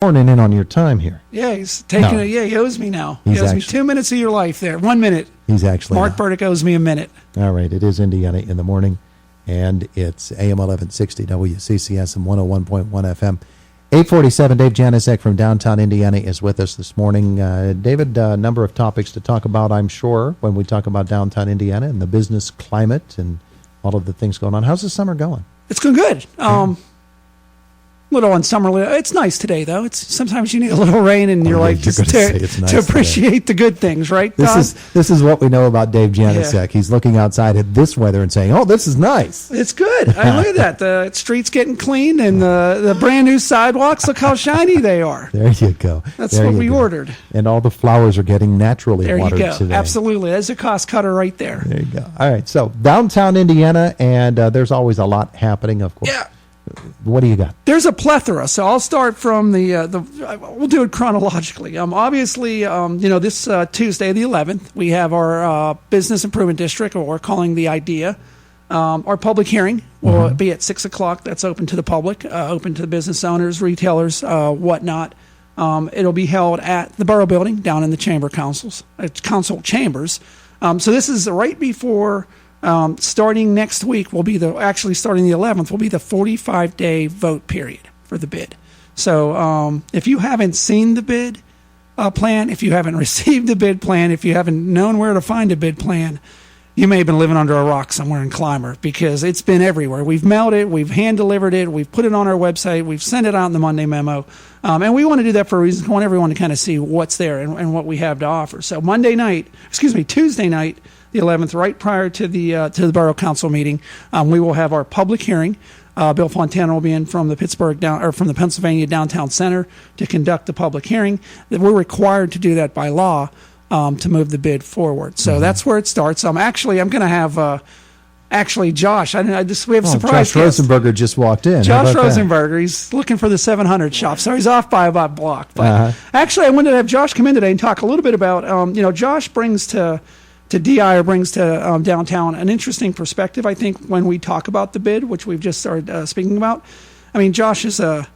Morning in on your time here. Yeah, he's taking it. Yeah, he owes me now. He He's owes me actually- 2 minutes of your life there. 1 minute. He's actually Mark Burdick owes me a minute. All right, it is Indiana in the morning, and it's AM 1160 WCCS and 101.1 FM. 847, Dave Janusek from downtown Indiana is with us this morning. David, a number of topics to talk about, I'm sure, when we talk about downtown Indiana and the business climate and all of the things going on. How's the summer going? It's going good. Little on summer. It's nice today, though. It's sometimes you need a little rain in your life just to appreciate the good things, right? This is what we know about Dave Janusek. Yeah. He's looking outside at this weather and saying, "Oh, this is nice." It's good. I look at that. The streets getting clean and the brand new sidewalks. Look how shiny they are. There you go. That's what we ordered. And all the flowers are getting naturally watered today. There you go. Absolutely. There's a cost cutter right there. There you go. All right. So downtown Indiana, and there's always a lot happening, of course. Yeah. What do you got? There's a plethora, so I'll start from we'll do it chronologically. Obviously, this Tuesday, the 11th, we have our Business Improvement District, or we're calling the IDEA. Our public hearing will be at 6 o'clock. That's open to the public, open to the business owners, retailers, whatnot. It'll be held at the Borough Building down in the council chambers. So this is right before... starting next week starting the 11th will be the 45-day vote period for the bid. So if you haven't seen the bid plan, if you haven't received the bid plan, if you haven't known where to find a bid plan, you may have been living under a rock somewhere in Clymer, because it's been everywhere. We've mailed it, we've hand-delivered it, we've put it on our website, we've sent it out in the Monday memo. And we want to do that for a reason. We want everyone to kind of see what's there and what we have to offer. So Tuesday night, the 11th, right prior to the Borough Council meeting, we will have our public hearing. Bill Fontana will be in from the Pennsylvania Downtown Center to conduct the public hearing. We're required to do that by law to move the bid forward. So that's where it starts. I'm going to have Josh. We have a surprise. Josh Rosenberger just walked in. Josh Rosenberger. He's looking for the 700 shop, so he's off by about a block. But actually, I wanted to have Josh come in today and talk a little bit about. Josh brings to DI, or brings to downtown an interesting perspective, I think, when we talk about the bid, which we've just started speaking about. I mean, Josh was a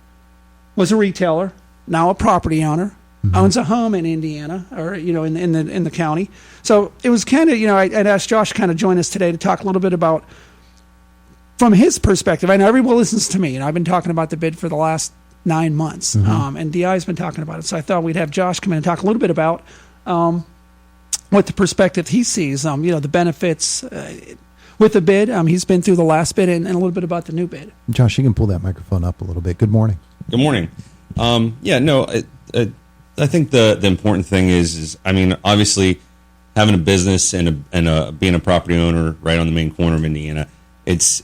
retailer, now a property owner, owns a home in Indiana, or in the county. So it was kind of I'd asked Josh to kind of join us today to talk a little bit about, from his perspective. I know everyone listens to me, and I've been talking about the bid for the last 9 months, and DI's been talking about it. So I thought we'd have Josh come in and talk a little bit about. What the perspective he sees, the benefits with the bid. He's been through the last bid and a little bit about the new bid. Josh, you can pull that microphone up a little bit. Good morning. Good morning. I think the important thing is obviously having a business and being a property owner right on the main corner of Indiana, it's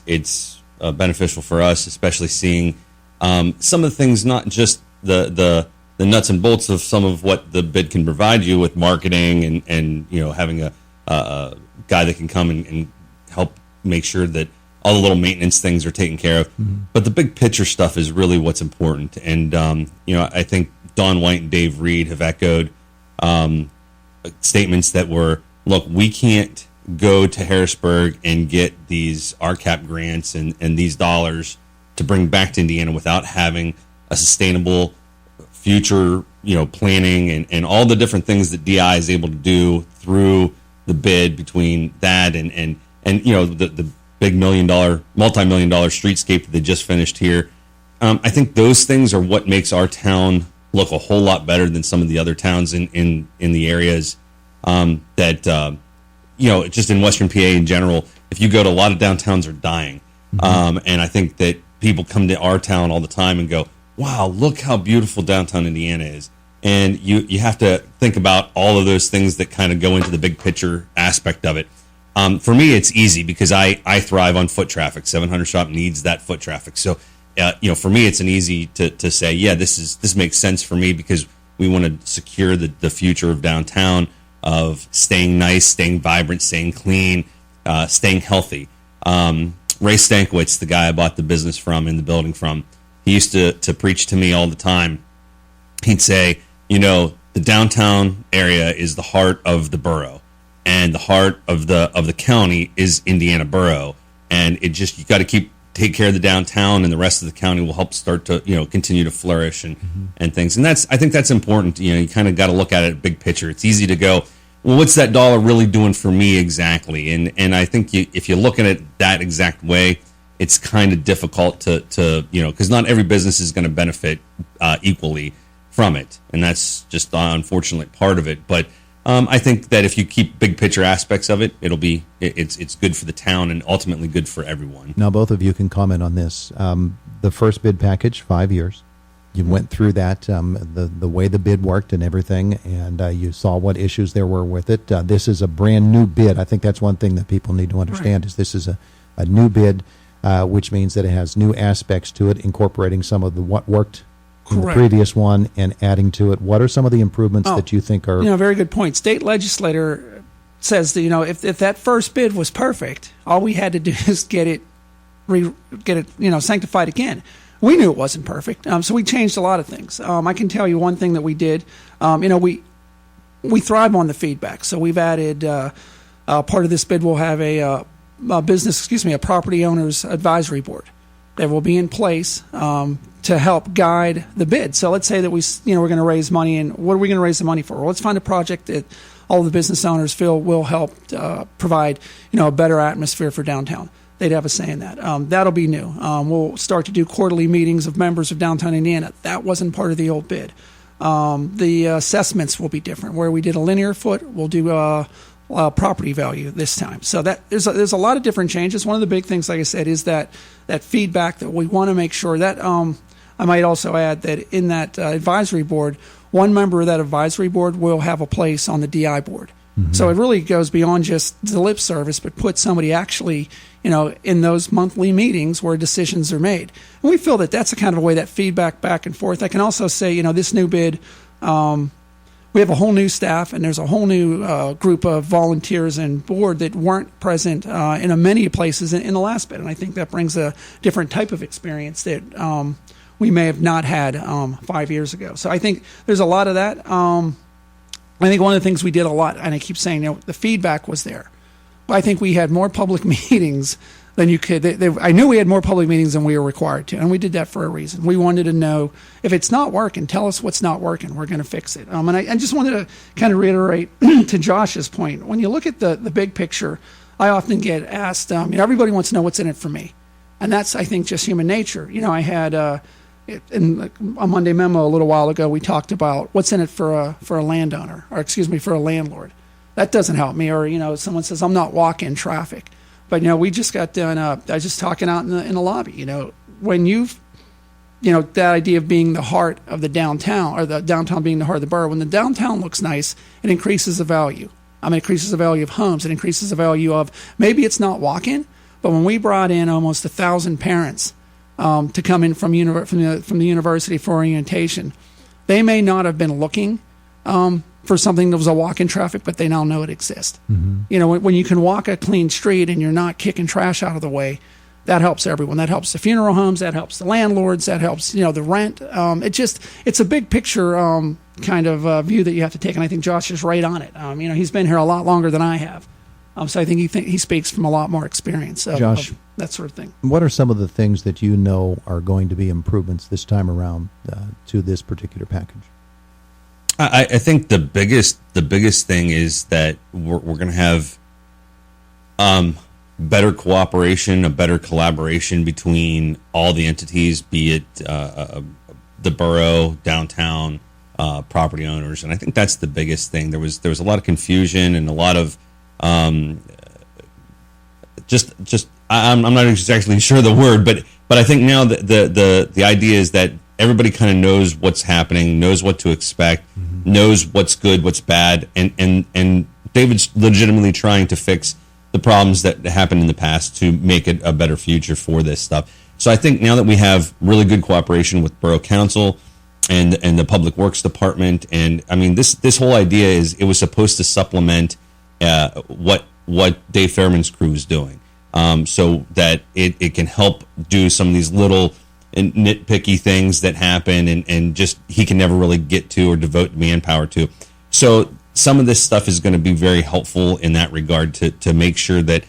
beneficial for us, especially seeing some of the things, not just the nuts and bolts of some of what the bid can provide you with marketing and having a guy that can come and help make sure that all the little maintenance things are taken care of. But the big picture stuff is really what's important. And, I think Don White and Dave Reed have echoed statements that were, look, we can't go to Harrisburg and get these RCAP grants and these dollars to bring back to Indiana without having a sustainable future, planning and all the different things that DI is able to do through the bid, between that and the big multi-million-dollar streetscape that they just finished here. I think those things are what makes our town look a whole lot better than some of the other towns in the areas just in Western PA in general. If you go to a lot of downtowns are dying, and I think that people come to our town all the time and go, wow, look how beautiful downtown Indiana is. And you have to think about all of those things that kind of go into the big picture aspect of it. For me, it's easy because I thrive on foot traffic. 700 Shop needs that foot traffic. So, for me, it's an easy to say, yeah, this makes sense for me because we want to secure the future of downtown, of staying nice, staying vibrant, staying clean, staying healthy. Ray Stankiewicz, the guy I bought the business from and the building from, he used to preach to me all the time. He'd say, the downtown area is the heart of the borough, and the heart of the county is Indiana Borough, and you got to keep take care of the downtown, and the rest of the county will help start to, continue to flourish and things. And I think that's important. You kind of got to look at it big picture. It's easy to go, well, what's that dollar really doing for me exactly? And I think if you look at it that exact way, it's kind of difficult to because not every business is going to benefit equally from it, and that's just the unfortunate part of it. But I think that if you keep big picture aspects of it, it's good for the town and ultimately good for everyone. Now, both of you can comment on this. The first bid package, 5 years. You went through that, the way the bid worked and everything, and you saw what issues there were with it. This is a brand new bid. I think that's one thing that people need to understand, is this is a new bid, which means that it has new aspects to it, incorporating some of what worked in the previous one and adding to it. What are some of the improvements that you think are... very good point. State legislator says that, if that first bid was perfect, all we had to do is get it sanctified again. We knew it wasn't perfect, so we changed a lot of things. I can tell you one thing that we did. We thrive on the feedback, so we've added part of this bid will have a property owners advisory board that will be in place to help guide the bid. So let's say that we're going to raise money, and what are we going to raise the money for? Well, let's find a project that all the business owners feel will help provide a better atmosphere for downtown. They'd have a say in that. That'll be new. We'll start to do quarterly meetings of members of downtown Indiana. That wasn't part of the old bid. The assessments will be different. Where we did a linear foot, we'll do property value this time. So that there's a lot of different changes. One of the big things, like I said, is that feedback that we want to make sure that I might also add that in that advisory board, one member of that advisory board will have a place on the DI board. Mm-hmm. So it really goes beyond just the lip service, but put somebody actually, in those monthly meetings where decisions are made. And we feel that that's the kind of a way that feedback back and forth. I can also say, this new bid, we have a whole new staff, and there's a whole new group of volunteers and board that weren't present in many places in the last bid. And I think that brings a different type of experience that we may have not had 5 years ago. So I think there's a lot of that. I think one of the things we did a lot, and I keep saying, the feedback was there. I think we had more public meetings than you could. I knew we had more public meetings than we were required to, and we did that for a reason. We wanted to know if it's not working, tell us what's not working. We're going to fix it. And I just wanted to kind of reiterate to Josh's point. When you look at the big picture, I often get asked, everybody wants to know what's in it for me. And that's, I think, just human nature. I had... in a Monday memo a little while ago, we talked about what's in it for a landowner, or for a landlord. That doesn't help me. Or someone says I'm not walking traffic, but we just got done. I was just talking out in the lobby. When that idea of being the heart of the downtown, or the downtown being the heart of the borough. When the downtown looks nice, it increases the value. It increases the value of homes. It increases the value of, maybe it's not walking, but when we brought in almost 1,000 parents to come in from the university for orientation, they may not have been looking for something that was a walk-in traffic, but they now know it exists. Mm-hmm. When you can walk a clean street and you're not kicking trash out of the way, that helps everyone. That helps the funeral homes. That helps the landlords. That helps the rent. It's a big picture kind of view that you have to take, and I think Josh is right on it. He's been here a lot longer than I have. So I think he speaks from a lot more experience of that sort of thing. What are some of the things that you know are going to be improvements this time around to this particular package? I think the biggest thing is that we're going to have better cooperation, a better collaboration between all the entities, be it the borough, downtown, property owners, and I think that's the biggest thing. There was a lot of confusion and a lot of I'm not exactly sure the word, but I think now the idea is that everybody kind of knows what's happening, knows what to expect, mm-hmm. knows what's good, what's bad, and David's legitimately trying to fix the problems that happened in the past to make it a better future for this stuff. So I think now that we have really good cooperation with Borough Council and the Public Works Department, and this whole idea is it was supposed to supplement what Dave Fairman's crew is doing, so that it can help do some of these little and nitpicky things that happen and just he can never really get to or devote manpower to. So some of this stuff is going to be very helpful in that regard to make sure that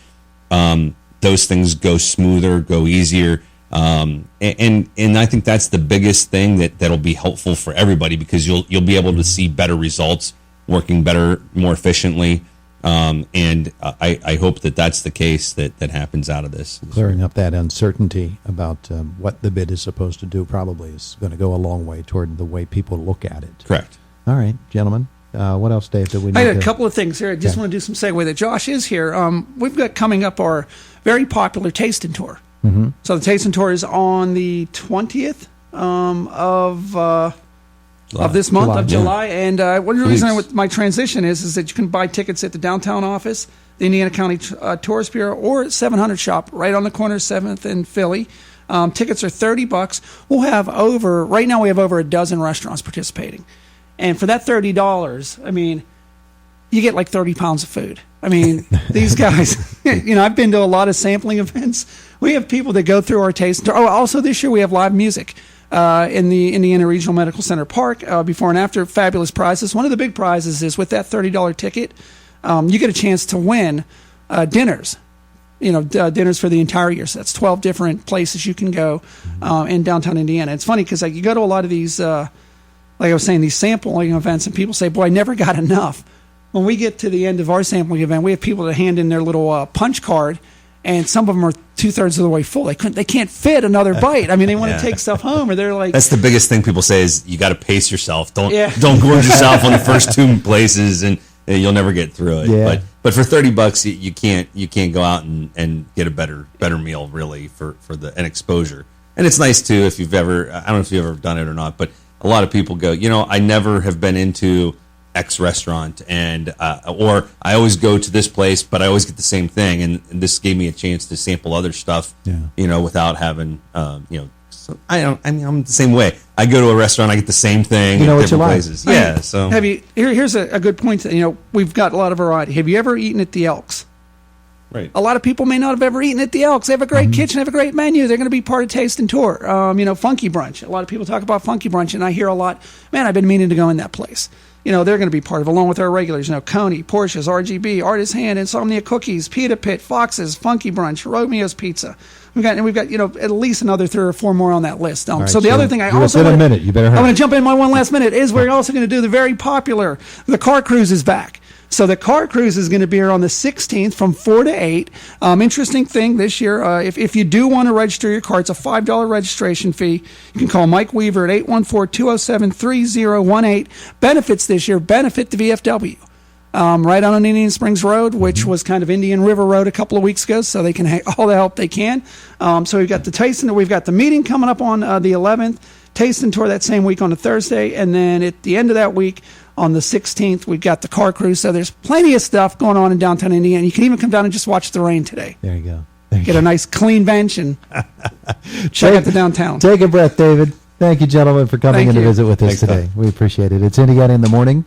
those things go smoother, go easier. And I think that's the biggest thing that'll be helpful for everybody, because you'll be able to see better results, working better, more efficiently. And I hope that's the case that happens out of this. Clearing up that uncertainty about what the bid is supposed to do probably is going to go a long way toward the way people look at it. Correct. All right, gentlemen. What else, Dave, did we need I had a to- couple of things here. I just want to do some segue that Josh is here. We've got coming up our very popular tasting tour. Mm-hmm. So the tasting tour is on the 20th of this month of July. And one reason with my transition is that you can buy tickets at the downtown office, the Indiana County Tourist Bureau, or at 700 Shop right on the corner of 7th and Philly. Tickets are $30. We'll have right now we have over a dozen restaurants participating. And for that $30, I mean, you get like 30 pounds of food. I mean, these guys, I've been to a lot of sampling events. We have people that go through our taste. Oh, also this year we have live music in the Indiana Regional Medical Center Park, before and after. Fabulous prizes. One of the big prizes is with that $30 ticket, you get a chance to win dinners. Dinners for the entire year. So that's 12 different places you can go in downtown Indiana. It's funny because you go to a lot of these, like I was saying, these sampling events, and people say, boy, I never got enough. When we get to the end of our sampling event, we have people that hand in their little punch card, and some of them are 2/3 of the way full. They can't fit another bite. I mean, they want to take stuff home, or they're like... That's the biggest thing people say is you got to pace yourself. Don't gorge yourself on the first two places, and you'll never get through it. Yeah. But for $30, you can't go out and get a better meal really for an exposure. And it's nice too if you've ever, I don't know if you've ever done it or not, but a lot of people go, I never have been into X restaurant, and or I always go to this place, but I always get the same thing, and this gave me a chance to sample other stuff, without having, so I'm the same way. I go to a restaurant, I get the same thing at different places. Yeah. So here's a good point. We've got a lot of variety. Have you ever eaten at the Elks? Right. A lot of people may not have ever eaten at the Elks. They have a great kitchen, have a great menu. They're going to be part of Taste and Tour. Funky Brunch. A lot of people talk about Funky Brunch, and I hear a lot, man, I've been meaning to go in that place. They're going to be part of it, along with our regulars, Coney, Porsche's, RGB, Artist Hand, Insomnia Cookies, Pita Pit, Fox's, Funky Brunch, Romeo's Pizza. We've got at least another 3 or 4 more on that list. Right, so the other thing I also a minute. You better hurry. I want to jump in my one last minute is we're also going to do the very popular, the car cruise is back. So the car cruise is going to be here on the 16th from 4 to 8. Interesting thing this year, if you do want to register your car, it's a $5 registration fee. You can call Mike Weaver at 814-207-3018. Benefits this year, benefit the VFW. Right on Indian Springs Road, which was kind of Indian River Road a couple of weeks ago, so they can all the help they can. So we've got the tasting, we've got the meeting coming up on the 11th, tasting tour that same week on a Thursday, and then at the end of that week, on the 16th, we've got the car cruise. So there's plenty of stuff going on in downtown Indiana. You can even come down and just watch the rain today. There you go. Get a nice clean bench and check out the downtown. Take a breath, David. Thank you, gentlemen, for coming in to visit with us today. We appreciate it. It's Indiana in the Morning.